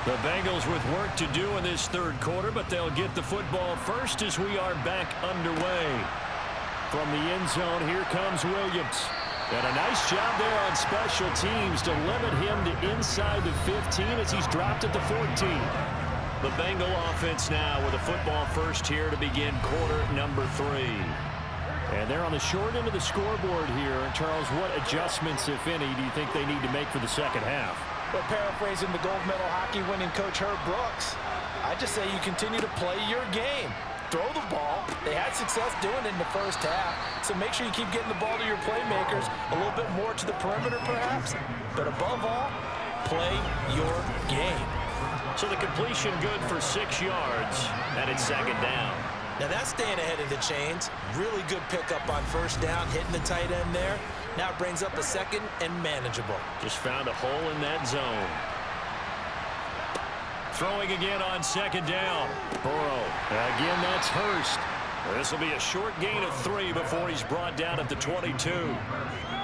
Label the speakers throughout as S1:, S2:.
S1: The Bengals with work to do in this third quarter, but they'll get the football first as we are back underway. From the end zone, here comes Williams. And a nice job there on special teams to limit him to inside the 15 as he's dropped at the 14. The Bengal offense now with a football first here to begin quarter number 3. And they're on the short end of the scoreboard here. And Charles, what adjustments, if any, do you think they need to make for the second half?
S2: Well, paraphrasing the gold medal hockey winning coach Herb Brooks, I just say you continue to play your game. Throw the ball. They had success doing it in the first half, so make sure you keep getting the ball to your playmakers, a little bit more to the perimeter perhaps, but above all, play your game.
S1: So the completion good for 6 yards, and it's second down.
S2: Now that's staying ahead of the chains. Really good pickup on first down, hitting the tight end there. Now it brings up a second and manageable.
S1: Just found a hole in that zone. Throwing again on second down. Burrow. Again, that's Hurst. This will be a short gain of 3 before he's brought down at the 22.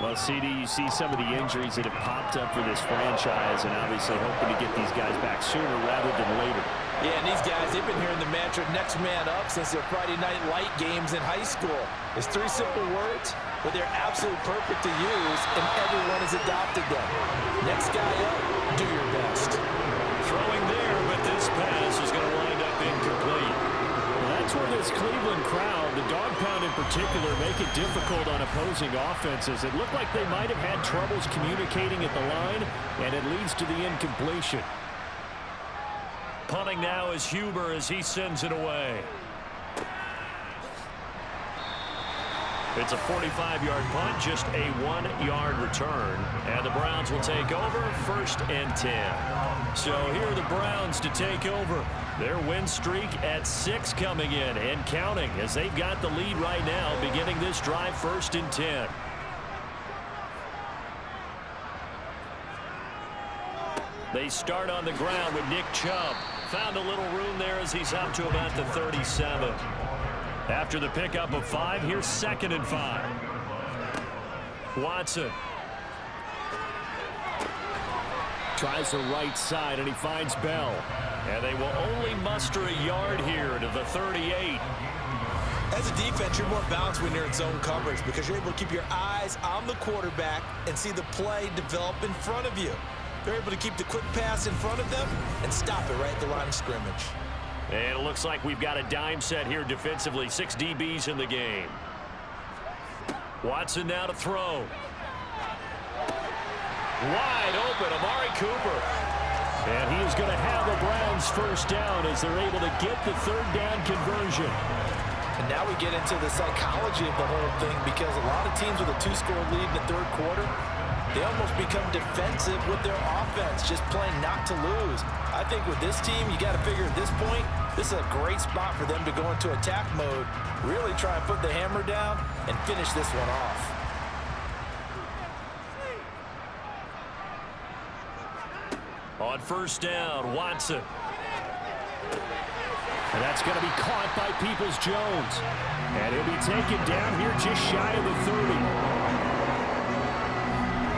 S3: Well, CD, you see some of the injuries that have popped up for this franchise, and obviously hoping to get these guys back sooner rather than later.
S2: Yeah, and these guys, they've been hearing the mantra next man up since their Friday night light games in high school. It's 3 simple words, but they're absolutely perfect to use, and everyone has adopted them. Next guy up, do your best.
S1: Throwing there, but this pass is going to wind up incomplete.
S3: Well, that's where this Cleveland crowd, the dog pound in particular, make it difficult on opposing offenses. It looked like they might have had troubles communicating at the line, and it leads to the incompletion.
S1: Punting now is Huber as he sends it away. It's a 45-yard punt, just a 1-yard return. And the Browns will take over, 1st and 10. So here are the Browns to take over. Their win streak at 6 coming in and counting as they've got the lead right now, beginning this drive 1st and 10. They start on the ground with Nick Chubb. Found a little room there as he's up to about the 37. After the pickup of 5, here's 2nd and 5. Watson.
S3: Tries the right side, and he finds Bell.
S1: And they will only muster a yard here to the 38.
S2: As a defense, you're more balanced when you're in zone coverage because you're able to keep your eyes on the quarterback and see the play develop in front of you. They're able to keep the quick pass in front of them and stop it right at the line of scrimmage.
S1: And it looks like we've got a dime set here defensively. 6 DBs in the game. Watson now to throw. Wide open, Amari Cooper.
S3: And he is going to have the Browns first down as they're able to get the 3rd down conversion.
S2: And now we get into the psychology of the whole thing because a lot of teams with a 2-score lead in the 3rd quarter, they almost become defensive with their offense, just playing not to lose. I think with this team, you got to figure at this point, this is a great spot for them to go into attack mode, really try and put the hammer down and finish this one off.
S1: On first down, Watson.
S3: And that's going to be caught by Peoples-Jones. And he'll be taken down here just shy of the 30.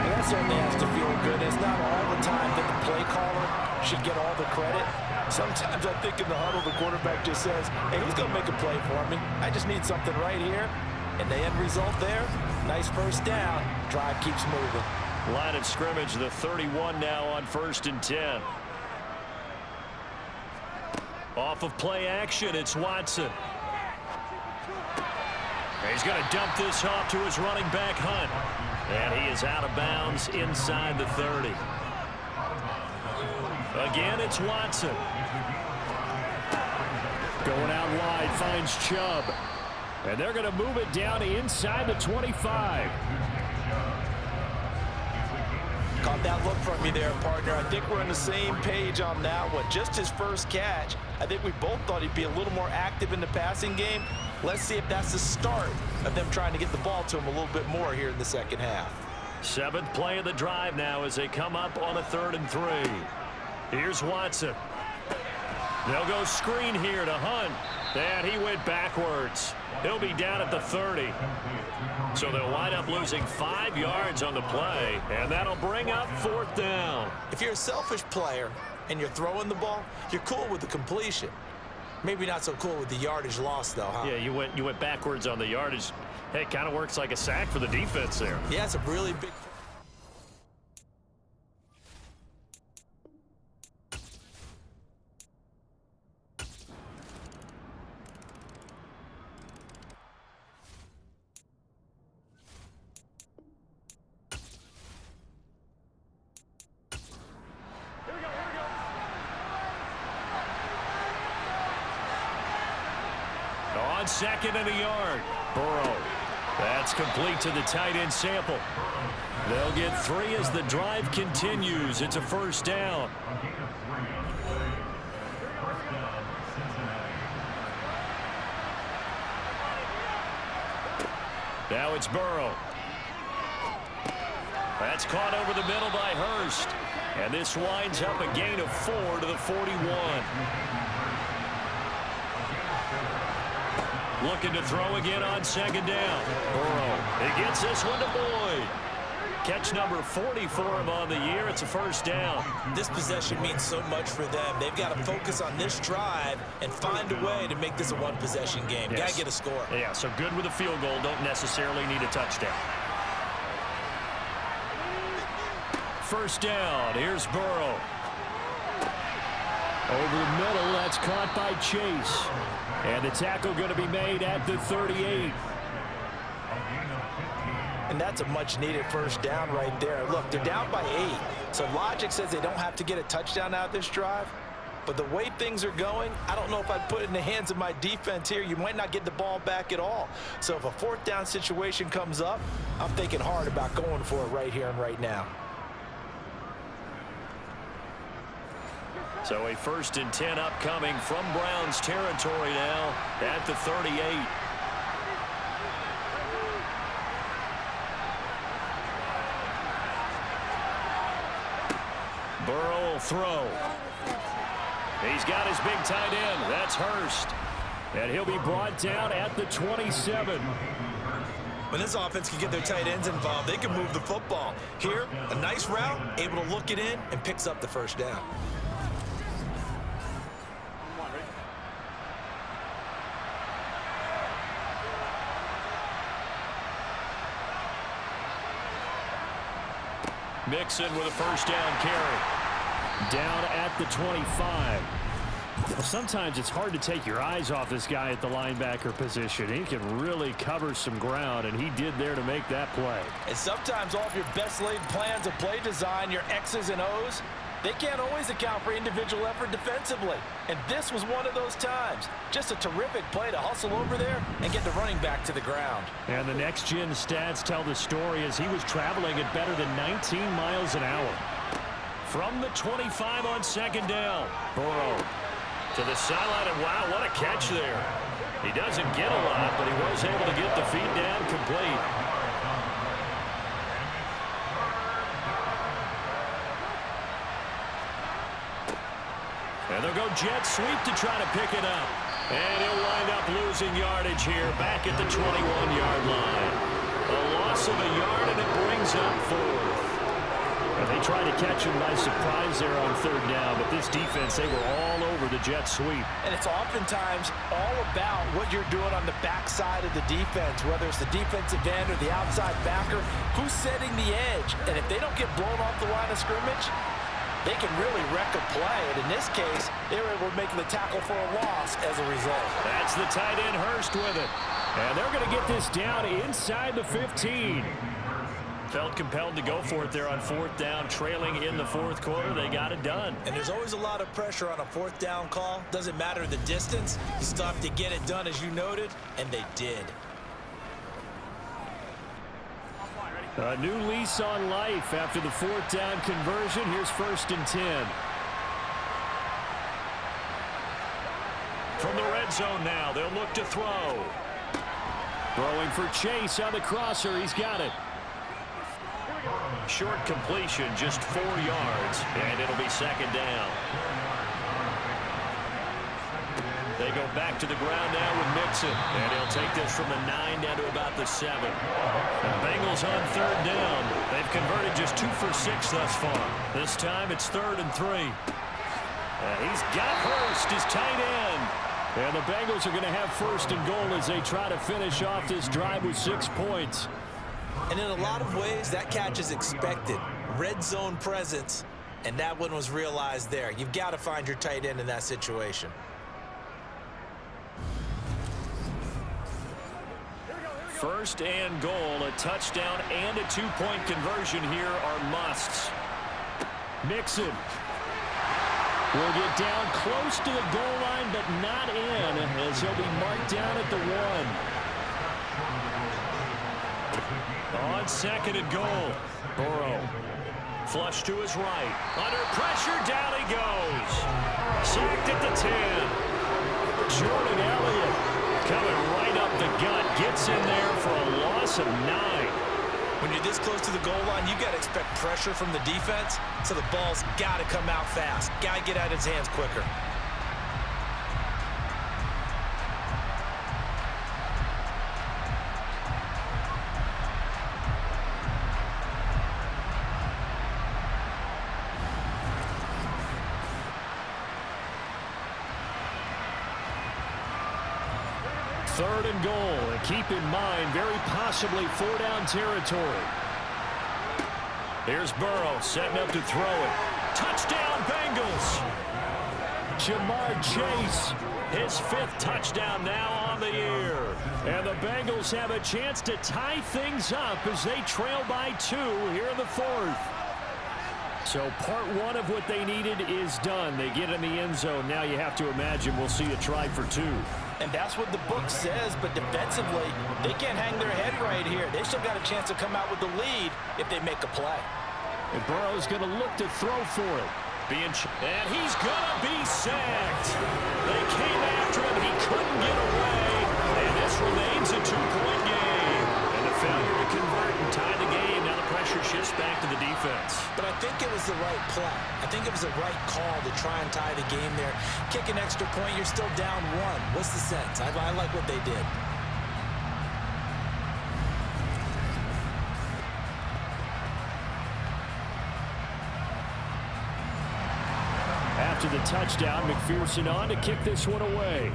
S2: And that certainly has to feel good. It's not all the time that the play caller should get all the credit. Sometimes I think in the huddle, the quarterback just says, hey, who's going to make a play for me? I just need something right here. And the end result there, nice first down. Drive keeps moving.
S1: Line of scrimmage, the 31 now on 1st and 10. Off of play action, it's Watson. He's going to dump this off to his running back, Hunt. And he is out of bounds inside the 30. Again, it's Watson.
S3: Going out wide, finds Chubb. And they're going to move it down to inside the 25.
S2: Caught that look from you there, partner. I think we're on the same page on that one. Just his first catch. I think we both thought he'd be a little more active in the passing game. Let's see if that's the start of them trying to get the ball to him a little bit more here in the second half.
S1: 7th play of the drive now as they come up on a 3rd and 3. Here's Watson. They'll go screen here to Hunt. And he went backwards. He'll be down at the 30. So they'll wind up losing 5 yards on the play, and that'll bring up 4th down.
S2: If you're a selfish player and you're throwing the ball, you're cool with the completion. Maybe not so cool with the yardage loss, though, huh?
S1: Yeah, you went backwards on the yardage. Hey, it kind of works like a sack for the defense there.
S2: Yeah, it's a really big...
S1: On 2nd and a yard, Burrow. That's complete to the tight end sample. They'll get 3 as the drive continues. It's a 1st down. Now it's Burrow. That's caught over the middle by Hurst. And this winds up a gain of 4 to the 41. Looking to throw again on 2nd down. Burrow. He gets this one to Boyd. Catch number 40 for him on the year. It's a 1st down.
S2: This possession means so much for them. They've got to focus on this drive and find a way to make this a one-possession game.
S1: Yes.
S2: Got to get a score.
S1: Yeah, so good with a field goal. Don't necessarily need a touchdown. 1st down. Here's Burrow. Over the middle. That's caught by Chase. And the tackle going to be made at the 38.
S2: And that's a much-needed 1st down right there. Look, they're down by 8. So logic says they don't have to get a touchdown out of this drive. But the way things are going, I don't know if I'd put it in the hands of my defense here. You might not get the ball back at all. So if a 4th down situation comes up, I'm thinking hard about going for it right here and right now.
S1: So a 1st and 10 upcoming from Browns territory now at the 38. Burrow will throw. He's got his big tight end. That's Hurst. And he'll be brought down at the 27.
S2: When this offense can get their tight ends involved, they can move the football. Here, a nice route, able to look it in, and picks up the 1st down.
S1: Mixon with a 1st down carry. Down at the 25. Well, sometimes it's hard to take your eyes off this guy at the linebacker position. He can really cover some ground, and he did there to make that play.
S2: And sometimes all of your best laid plans of play design, your X's and O's, they can't always account for individual effort defensively. And this was one of those times. Just a terrific play to hustle over there and get the running back to the ground.
S1: And the next-gen stats tell the story as he was traveling at better than 19 miles an hour. From the 25 on 2nd down, Burrow to the sideline, and wow, what a catch there. He doesn't get a lot, but he was able to get the feet down complete. And they'll go jet sweep to try to pick it up. And he'll wind up losing yardage here back at the 21-yard line. A loss of a yard, and it brings up 4th. And they tried to catch him by surprise there on 3rd down, but this defense, they were all over the jet sweep.
S2: And it's oftentimes all about what you're doing on the backside of the defense, whether it's the defensive end or the outside backer, who's setting the edge. And if they don't get blown off the line of scrimmage, they can really wreck a play. And in this case, they were able to make the tackle for a loss as a result.
S1: That's the tight end Hurst with it. And they're going to get this down inside the 15. Felt compelled to go for it there on 4th down, trailing in the 4th quarter. They got it done.
S2: And there's always a lot of pressure on a 4th down call. Doesn't matter the distance. You still have to get it done, as you noted, and they did.
S1: A new lease on life after the 4th down conversion. Here's 1st and 10. From the red zone now, they'll look to throw. Throwing for Chase on the crosser. He's got it. Short completion, just 4 yards, and it'll be 2nd down. They go back to the ground now with Mixon. And he'll take this from the 9 down to about the 7. The Bengals on 3rd down. They've converted just 2 for 6 thus far. This time it's 3rd and 3. He's got Hurst, his tight end. And the Bengals are going to have 1st and goal as they try to finish off this drive with 6 points.
S2: And in a lot of ways, that catch is expected. Red zone presence, and that one was realized there. You've got to find your tight end in that situation.
S1: First and goal, a touchdown and a 2-point conversion here are musts. Mixon will get down close to the goal line, but not in, as he'll be marked down at the 1. On 2nd and goal, Burrow. Flush to his right. Under pressure, down he goes. Sacked at the 10. Jordan Elliott coming right up the gut. Gets in there for a loss of 9.
S2: When you're this close to the goal line, you've got to expect pressure from the defense, so the ball's got to come out fast. Got to get out of his hands quicker.
S1: Third and goal, and keep in mind, very possibly 4-down territory. Here's Burrow setting up to throw it. Touchdown, Bengals! Jamar Chase, his 5th touchdown now on the year. And the Bengals have a chance to tie things up as they trail by 2 here in the 4th. So part 1 of what they needed is done. They get in the end zone. Now you have to imagine we'll see a try for 2.
S2: And that's what the book says, but defensively, they can't hang their head right here. They still got a chance to come out with the lead if they make a play.
S1: And Burrow's going to look to throw for it. And he's going to be sacked. They came after him. He couldn't get away. And this remains a 2-point game. And the failure to convert and tie the game. Now the pressure shifts back to the defense.
S2: But I think it was the right play. I think it was the right call to try and tie the game there. Kick an extra point, you're still down 1. What's the sense? I like what they did.
S1: After the touchdown, McPherson on to kick this one away.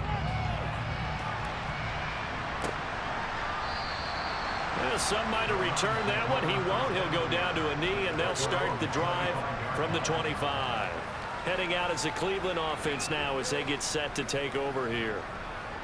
S1: Well, some might have returned that one. He won't. He'll go down to a knee, and they'll start the drive from the 25. Heading out as the Cleveland offense now as they get set to take over here.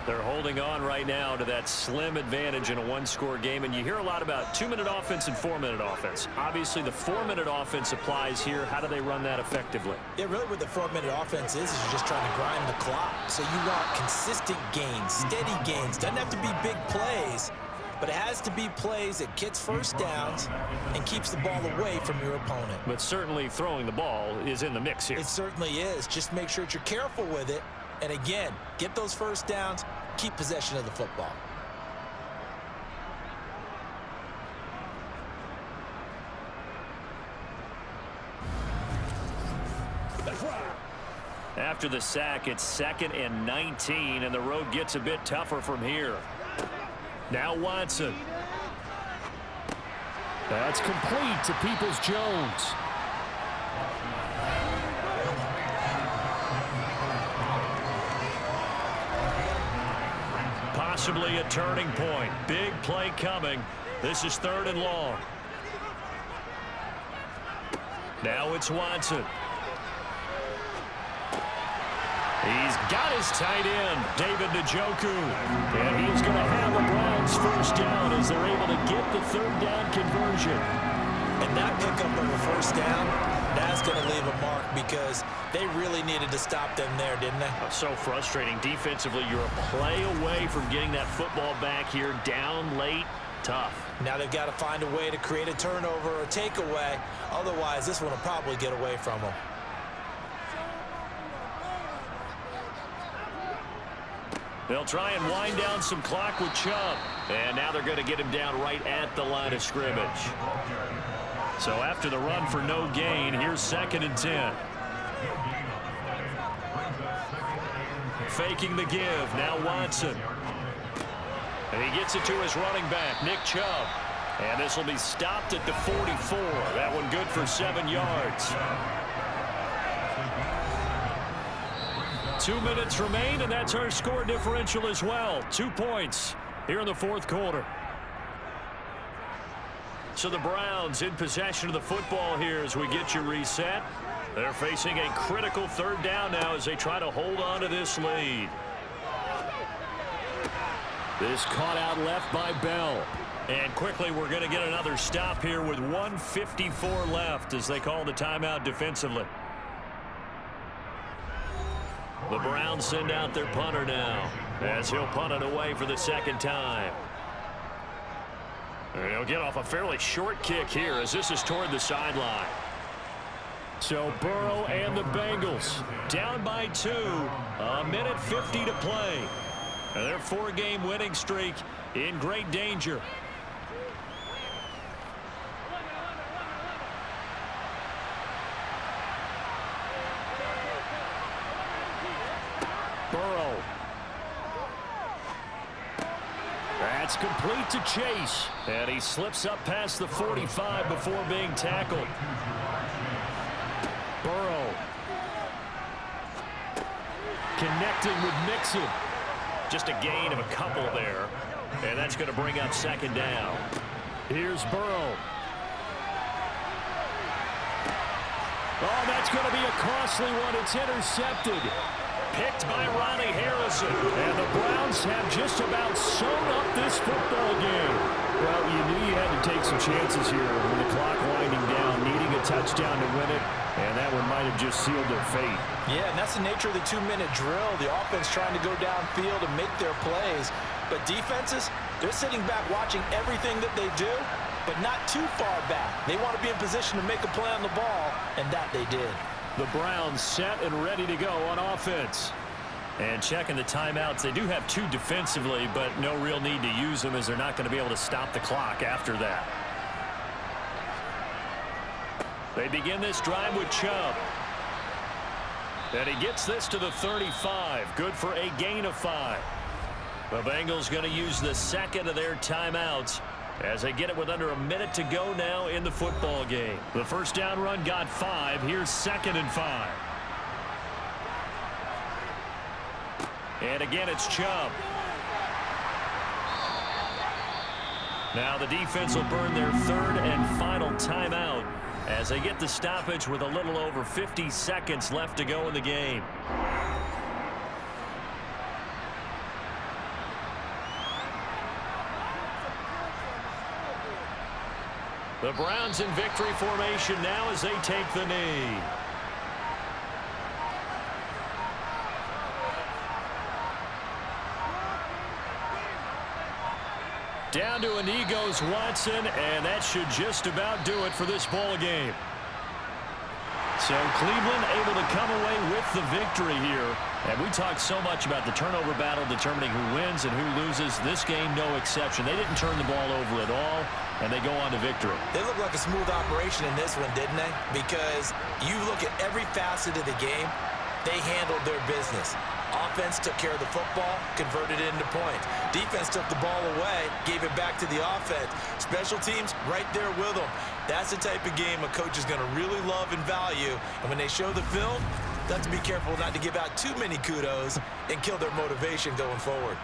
S1: They're holding on right now to that slim advantage in a 1-score game. And you hear a lot about 2-minute offense and 4-minute offense. Obviously, the 4-minute offense applies here. How do they run that effectively?
S2: Yeah, really what the 4-minute offense is you're just trying to grind the clock. So you want consistent gains, steady gains. Doesn't have to be big plays, but it has to be plays that gets first downs and keeps the ball away from your opponent.
S1: But certainly throwing the ball is in the mix here.
S2: It certainly is. Just make sure that you're careful with it. And again, get those first downs, keep possession of the football.
S1: After the sack, it's 2nd and 19, and the road gets a bit tougher from here. Now Watson. That's complete to Peoples-Jones. Possibly a turning point. Big play coming. This is 3rd and long. Now it's Watson. He's got his tight end, David Njoku. And he's going to have the Browns first down as they're able to get the 3rd down conversion.
S2: And that pickup of a first down, that's going to leave a mark because they really needed to stop them there, didn't they?
S1: So frustrating. Defensively, you're a play away from getting that football back here. Down late, tough.
S2: Now they've got to find a way to create a turnover or takeaway. Otherwise, this one will probably get away from them.
S1: They'll try and wind down some clock with Chubb. And now they're going to get him down right at the line of scrimmage. So after the run for no gain, here's 2nd and 10. faking the give. Now Watson. And he gets it to his running back, Nick Chubb. And this will be stopped at the 44. That one good for 7 yards. 2 minutes remain, and that's our score differential as well. 2 points here in the fourth quarter. So the Browns in possession of the football here as we get you reset. They're facing a critical third down now as they try to hold on to this lead. This caught out left by Bell. And quickly we're going to get another stop here with 1:54 left as they call the timeout defensively. The Browns send out their punter now as he'll punt it away for the second time. And he'll get off a fairly short kick here as this is toward the sideline. So Burrow and the Bengals down by 2. 1:50 to play. And their 4-game winning streak in great danger. Burrow. That's complete to Chase. And he slips up past the 45 before being tackled. Burrow. Connecting with Mixon. Just a gain of a couple there. And that's going to bring up second down. Here's Burrow. Oh, that's going to be a costly one. It's intercepted. Picked by Ronnie Harrison. And the Browns have just about sewn up this football game. Well, you knew you had to take some chances here with the clock winding down, needing a touchdown to win it, and that one might have just sealed their fate. Yeah, and that's the nature of the 2-minute drill. The offense trying to go downfield and make their plays. But defenses, they're sitting back watching everything that they do, but not too far back. They want to be in position to make a play on the ball, and that they did. The Browns set and ready to go on offense. And checking the timeouts, they do have 2 defensively, but no real need to use them as they're not going to be able to stop the clock after that. They begin this drive with Chubb. And he gets this to the 35. Good for a gain of 5. The Bengals going to use the second of their timeouts as they get it with under a minute to go now in the football game. The first down run got 5. Here's 2nd and 5. And again, it's Chubb. Now the defense will burn their 3rd and final timeout as they get the stoppage with a little over 50 seconds left to go in the game. The Browns in victory formation now as they take the knee. Down to a knee goes Watson, and that should just about do it for this ball game. So Cleveland able to come away with the victory here. And we talked so much about the turnover battle determining who wins and who loses. This game, no exception. They didn't turn the ball over at all, and they go on to victory.
S2: They look like a smooth operation in this one, didn't they? Because you look at every facet of the game, they handled their business. Offense took care of the football, converted it into points. Defense took the ball away, gave it back to the offense. Special teams right there with them. That's the type of game a coach is going to really love and value. And when they show the film, they have to be careful not to give out too many kudos and kill their motivation going forward.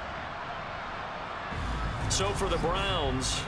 S1: So for the Browns,